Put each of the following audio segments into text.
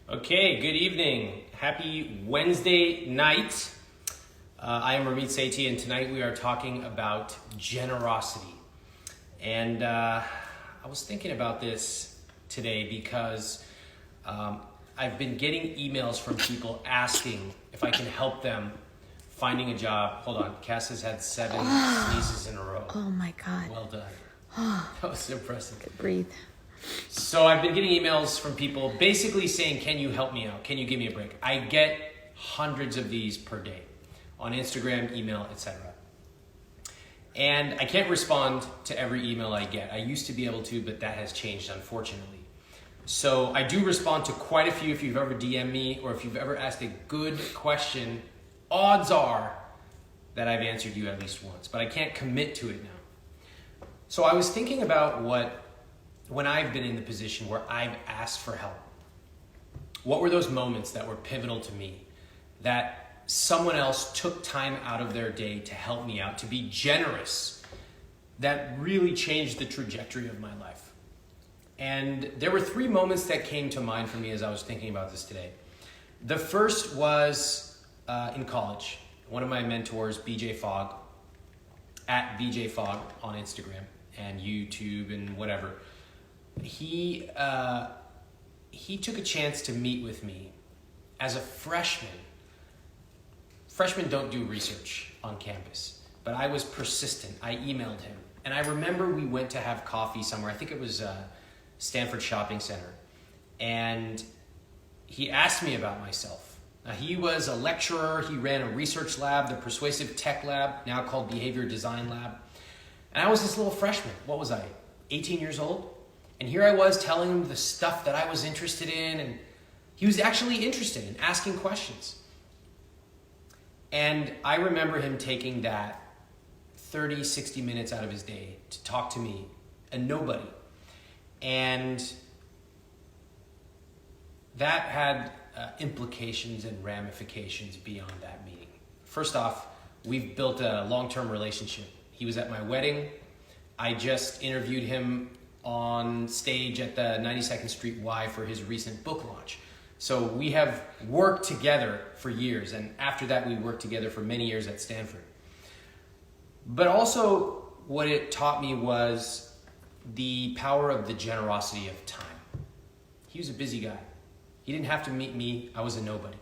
Okay, good evening. Happy Wednesday night. I am Ramit Sethi, and tonight we are talking about generosity. And I was thinking about this today because I've been getting emails from people asking if I can help them finding a job. Hold on, Cass has had 7 sneezes in a row. Oh my God. Well done. That was impressive. Breathe. So I've been getting emails from people basically saying, can you help me out? Can you give me a break? I get hundreds of these per day on Instagram, email, etc. And I can't respond to every email I get. I used to be able to, but that has changed, unfortunately. So I do respond to quite a few. If you've ever DM'd me or if you've ever asked a good question, odds are that I've answered you at least once, but I can't commit to it now. So I was thinking about when I've been in the position where I've asked for help, what were those moments that were pivotal to me, that someone else took time out of their day to help me out, to be generous, that really changed the trajectory of my life? And there were 3 moments that came to mind for me as I was thinking about this today. The first was in college. One of my mentors, BJ Fogg, at BJ Fogg on Instagram and YouTube and whatever, he took a chance to meet with me as a freshman. Freshmen don't do research on campus, but I was persistent. I emailed him, and I remember we went to have coffee somewhere. I think it was Stanford Shopping Center, and he asked me about myself. Now, he was a lecturer. He ran a research lab, the Persuasive Tech Lab, now called Behavior Design Lab, and I was this little freshman. What was I, 18 years old? And here I was telling him the stuff that I was interested in, and he was actually interested in asking questions. And I remember him taking that 30, 60 minutes out of his day to talk to me, a nobody. And that had implications and ramifications beyond that meeting. First off, we've built a long-term relationship. He was at my wedding. I just interviewed him on stage at the 92nd Street Y for his recent book launch. So we have worked together for years, and after that we worked together for many years at Stanford. But also what it taught me was the power of the generosity of time. He was a busy guy. He didn't have to meet me. I was a nobody.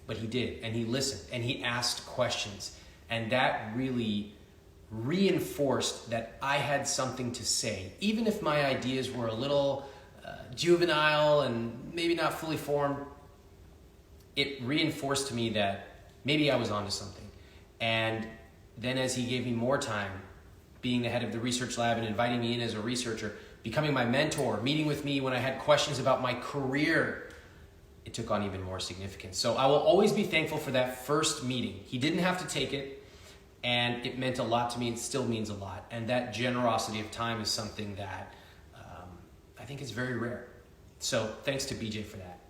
But he did, and he listened, and he asked questions. And that really reinforced that I had something to say, even if my ideas were a little juvenile and maybe not fully formed. It reinforced to me that maybe I was onto something. And then as he gave me more time, being the head of the research lab and inviting me in as a researcher, becoming my mentor, meeting with me when I had questions about my career, it took on even more significance. So I will always be thankful for that first meeting. He didn't have to take it, and it meant a lot to me. It still means a lot. And that generosity of time is something that I think is very rare. So thanks to BJ for that.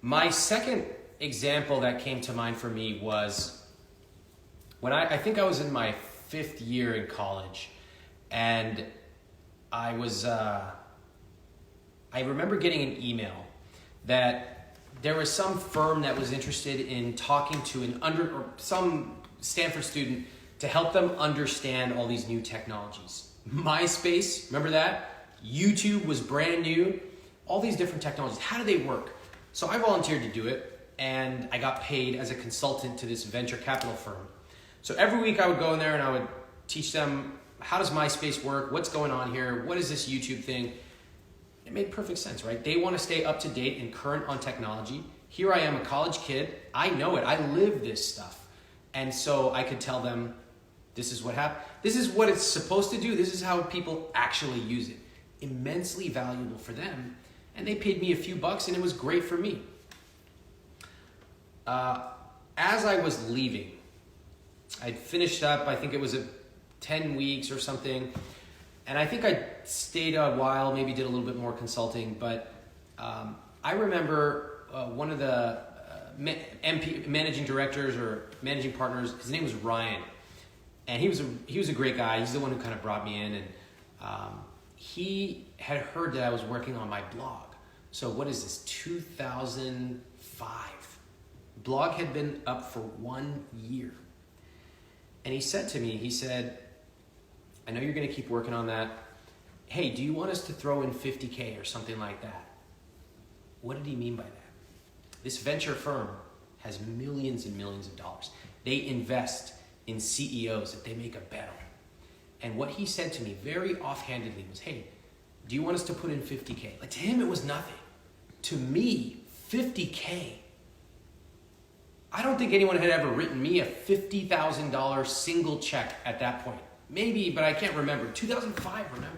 My second example that came to mind for me was when I think I was in my 5th year in college, and I remember getting an email that there was some firm that was interested in talking to some Stanford student to help them understand all these new technologies. MySpace, remember that? YouTube was brand new. All these different technologies, how do they work? So I volunteered to do it, and I got paid as a consultant to this venture capital firm. So every week I would go in there and I would teach them, how does MySpace work? What's going on here? What is this YouTube thing? It made perfect sense, right? They want to stay up to date and current on technology. Here I am, a college kid. I know it. I live this stuff. And so I could tell them, this is what happened. This is what it's supposed to do. This is how people actually use it. Immensely valuable for them. And they paid me a few bucks, and it was great for me. As I was leaving, I'd finished up, I think it was 10 weeks or something. And I think I stayed a while, maybe did a little bit more consulting. But I remember one of the managing directors or managing partners, his name was Ryan. And he was a great guy. He's the one who kind of brought me in. And he had heard that I was working on my blog. So what is this, 2005? Blog had been up for 1 year. And he said to me, he said, I know you're going to keep working on that. Hey, do you want us to throw in 50K or something like that? What did he mean by that? This venture firm has millions and millions of dollars. They invest in CEOs that they make a bet on. And what he said to me very offhandedly was, hey, do you want us to put in 50K? Like, to him, it was nothing. To me, 50K. I don't think anyone had ever written me a $50,000 single check at that point. Maybe, but I can't remember. 2005, remember?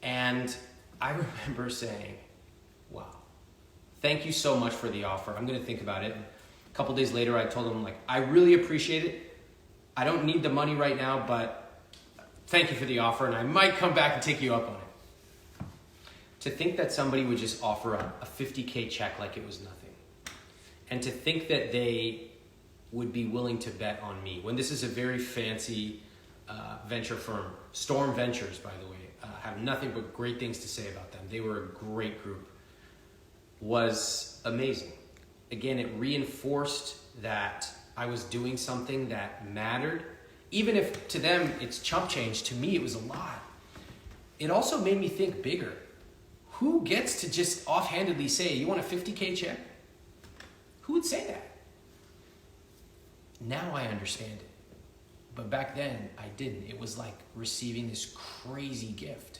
And I remember saying, wow, thank you so much for the offer. I'm going to think about it. And a couple days later, I told him, like, I really appreciate it. I don't need the money right now, but thank you for the offer, and I might come back and take you up on it. To think that somebody would just offer a 50K check like it was nothing. And to think that they would be willing to bet on me, when this is a very fancy venture firm. Storm Ventures, by the way, have nothing but great things to say about them. They were a great group. Was amazing. Again, it reinforced that I was doing something that mattered. Even if to them it's chump change, to me it was a lot. It also made me think bigger. Who gets to just offhandedly say, you want a 50K check? Who would say that? Now I understand it. But back then I didn't. It was like receiving this crazy gift.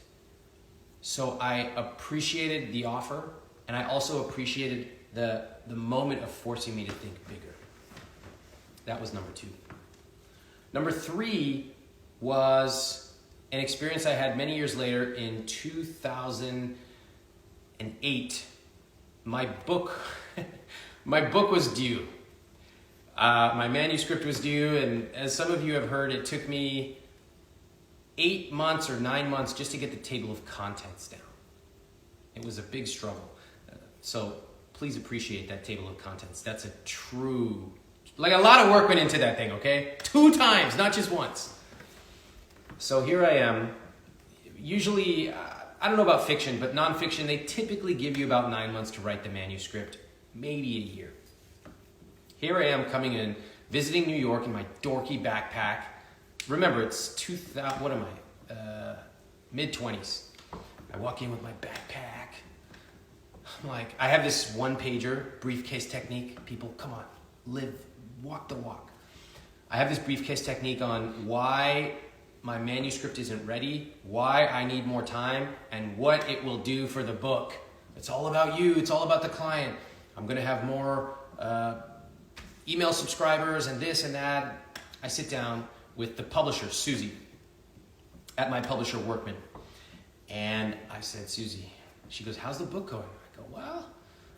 So I appreciated the offer, and I also appreciated the moment of forcing me to think bigger. That was number 2. Number 3 was an experience I had many years later in 2008. My book was due. My manuscript was due, and as some of you have heard, it took me 8 months or 9 months just to get the table of contents down. It was a big struggle. So please appreciate that table of contents. That's a true, like, a lot of work went into that thing, okay? 2 times, not just once. So here I am. Usually, I don't know about fiction, but nonfiction, they typically give you about 9 months to write the manuscript, maybe a year. Here I am coming in, visiting New York in my dorky backpack. Remember, it's 2000, what am I? Mid-20s. I walk in with my backpack. I'm like, I have this 1-pager, briefcase technique. People, come on, walk the walk. I have this briefcase technique on why my manuscript isn't ready, why I need more time, and what it will do for the book. It's all about you. It's all about the client. I'm going to have more email subscribers and this and that. I sit down with the publisher, Susie, at my publisher, Workman. And I said, Susie, she goes, how's the book going? I go, well,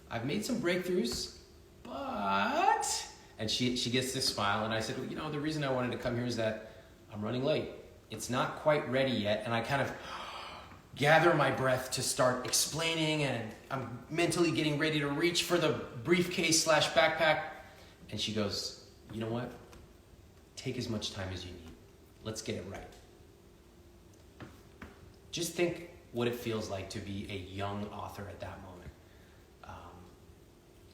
I've made some breakthroughs, but... And she gets this smile, and I said, well, you know, the reason I wanted to come here is that I'm running late. It's not quite ready yet, and I kind of gather my breath to start explaining, and I'm mentally getting ready to reach for the briefcase/backpack. And she goes, you know what? Take as much time as you need. Let's get it right. Just think what it feels like to be a young author at that moment.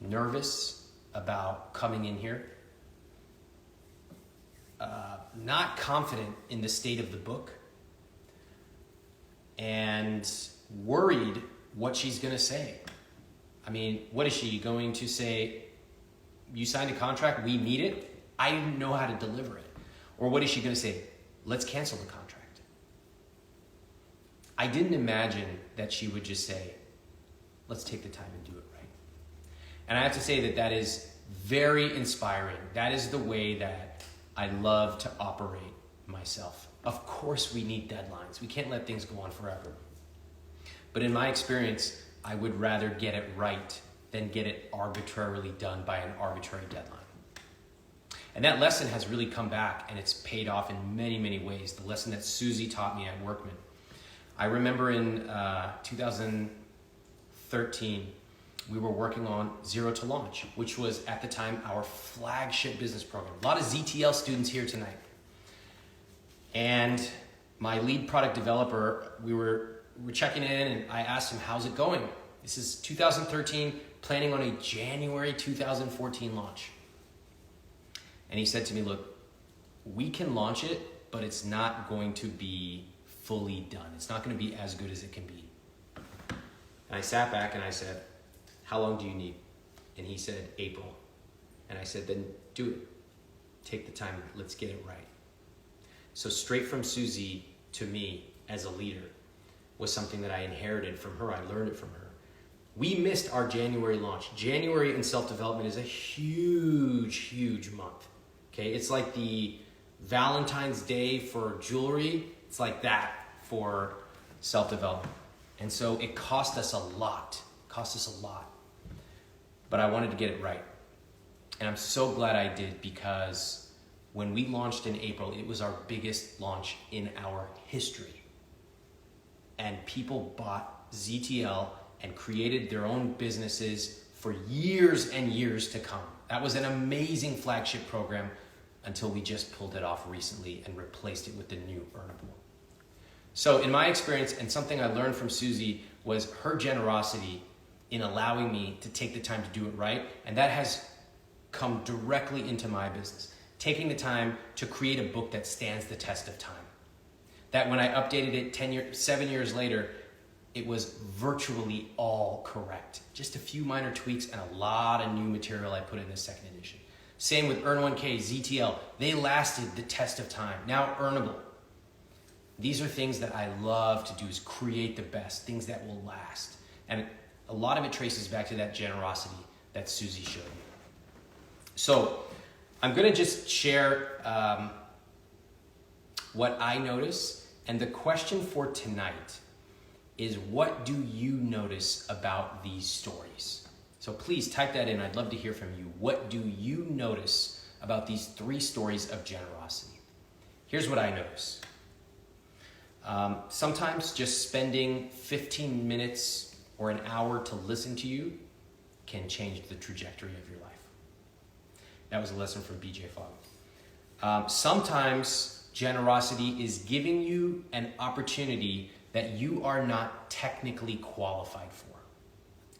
Nervous about coming in here. Not confident in the state of the book. And worried what she's going to say. I mean, what is she going to say? You signed a contract, we need it. I didn't know how to deliver it. Or what is she going to say? Let's cancel the contract. I didn't imagine that she would just say, let's take the time and do it right. And I have to say that that is very inspiring. That is the way that I love to operate myself. Of course we need deadlines. We can't let things go on forever. But in my experience, I would rather get it right than get it arbitrarily done by an arbitrary deadline. And that lesson has really come back, and it's paid off in many, many ways. The lesson that Susie taught me at Workman. I remember in 2013, we were working on Zero to Launch, which was at the time our flagship business program. A lot of ZTL students here tonight. And my lead product developer, we were we're checking in, and I asked him, how's it going? This is 2013, planning on a January 2014 launch. And he said to me, look, we can launch it, but it's not going to be fully done. It's not going to be as good as it can be. And I sat back and I said, how long do you need? And he said, April. And I said, then do it. Take the time. Let's get it right. So straight from Susie to me as a leader was something that I inherited from her. I learned it from her. We missed our January launch. January in self-development is a huge, huge month. Okay, it's like the Valentine's Day for jewelry. It's like that for self-development. And so it cost us a lot. But I wanted to get it right. And I'm so glad I did, because when we launched in April, it was our biggest launch in our history. And people bought ZTL and created their own businesses for years and years to come. That was an amazing flagship program until we just pulled it off recently and replaced it with the new Earnable. So in my experience, and something I learned from Susie, was her generosity in allowing me to take the time to do it right. And that has come directly into my business. Taking the time to create a book that stands the test of time. That when I updated it 7 years later, it was virtually all correct. Just a few minor tweaks and a lot of new material I put in the second edition. Same with Earn 1K, ZTL. They lasted the test of time. Now Earnable. These are things that I love to do, is create the best, things that will last. And a lot of it traces back to that generosity that Susie showed me. So I'm going to just share what I notice. And the question for tonight is, what do you notice about these stories? So please type that in. I'd love to hear from you. What do you notice about these 3 stories of generosity? Here's what I notice. Sometimes just spending 15 minutes or an hour to listen to you can change the trajectory of your life. That was a lesson from BJ Fogg. Sometimes generosity is giving you an opportunity that you are not technically qualified for.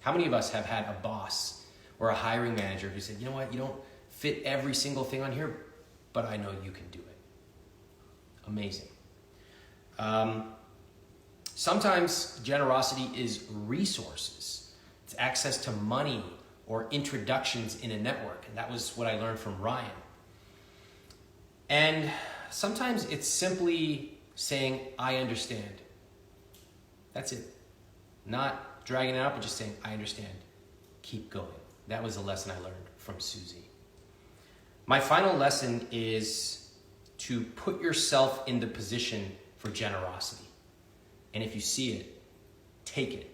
How many of us have had a boss or a hiring manager who said, you know what, you don't fit every single thing on here, but I know you can do it. Amazing. Sometimes generosity is resources. It's access to money or introductions in a network. And that was what I learned from Ryan. And sometimes it's simply saying, I understand. That's it. Not dragging it out, but just saying, I understand. Keep going. That was a lesson I learned from Susie. My final lesson is to put yourself in the position for generosity. And if you see it, take it.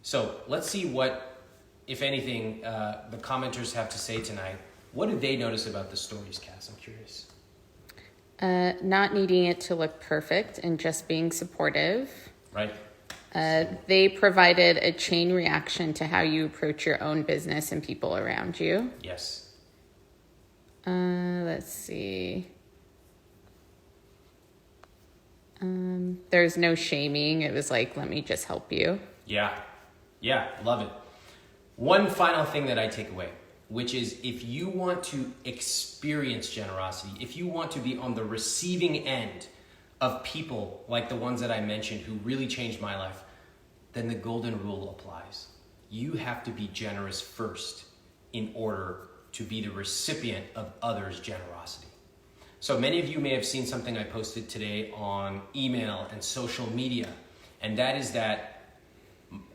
So let's see what, if anything, the commenters have to say tonight. What did they notice about the stories, Cass? I'm curious. Not needing it to look perfect and just being supportive. Right. They provided a chain reaction to how you approach your own business and people around you. Yes. Let's see. There's no shaming. It was like, let me just help you. Yeah, love it. One final thing that I take away, which is, if you want to experience generosity, if you want to be on the receiving end of people like the ones that I mentioned who really changed my life, then the golden rule applies. You have to be generous first in order to be the recipient of others' generosity. So many of you may have seen something I posted today on email and social media, and that is that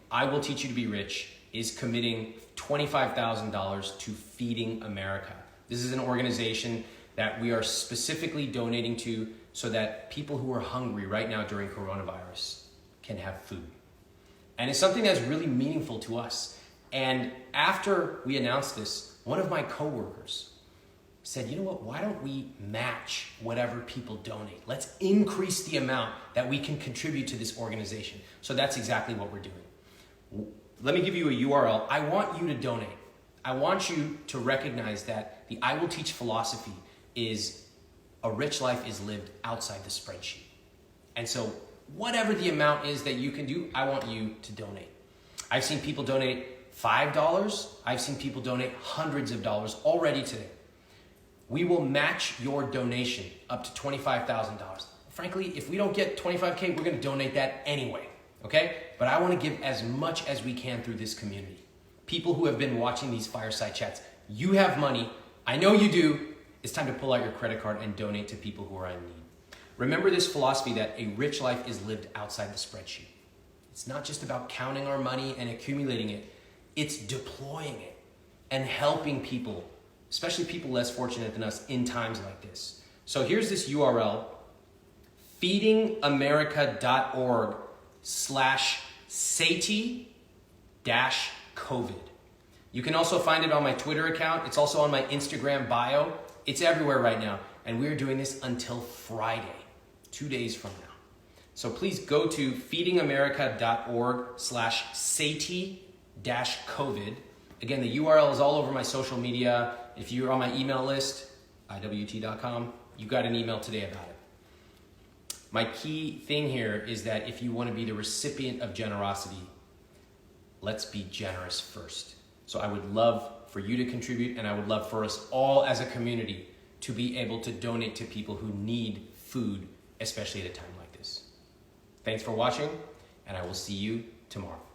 I Will Teach You to Be Rich is committing $25,000 to Feeding America. This is an organization that we are specifically donating to so that people who are hungry right now during coronavirus can have food. And it's something that's really meaningful to us. And after we announced this, one of my coworkers said, you know what, why don't we match whatever people donate? Let's increase the amount that we can contribute to this organization. So that's exactly what we're doing. Let me give you a URL. I want you to donate. I want you to recognize that the I Will Teach philosophy is a rich life is lived outside the spreadsheet. And so Whatever the amount is that you can do, I want you to donate. I've seen people donate $5. I've seen people donate hundreds of dollars already today. We will match your donation up to $25,000. Frankly, if we don't get 25K, we're gonna donate that anyway, okay? But I wanna give as much as we can through this community. People who have been watching these fireside chats, you have money, I know you do. It's time to pull out your credit card and donate to people who are in need. Remember this philosophy that a rich life is lived outside the spreadsheet. It's not just about counting our money and accumulating it, it's deploying it and helping people, especially people less fortunate than us in times like this. So here's this URL, feedingamerica.org/Sethi-COVID. You can also find it on my Twitter account. It's also on my Instagram bio. It's everywhere right now. And we're doing this until Friday, 2 days from now. So please go to feedingamerica.org/Sethi-COVID. Again, the URL is all over my social media. If you're on my email list, iwt.com, you got an email today about it. My key thing here is that if you want to be the recipient of generosity, let's be generous first. So I would love for you to contribute, and I would love for us all as a community to be able to donate to people who need food, especially at a time like this. Thanks for watching, and I will see you tomorrow.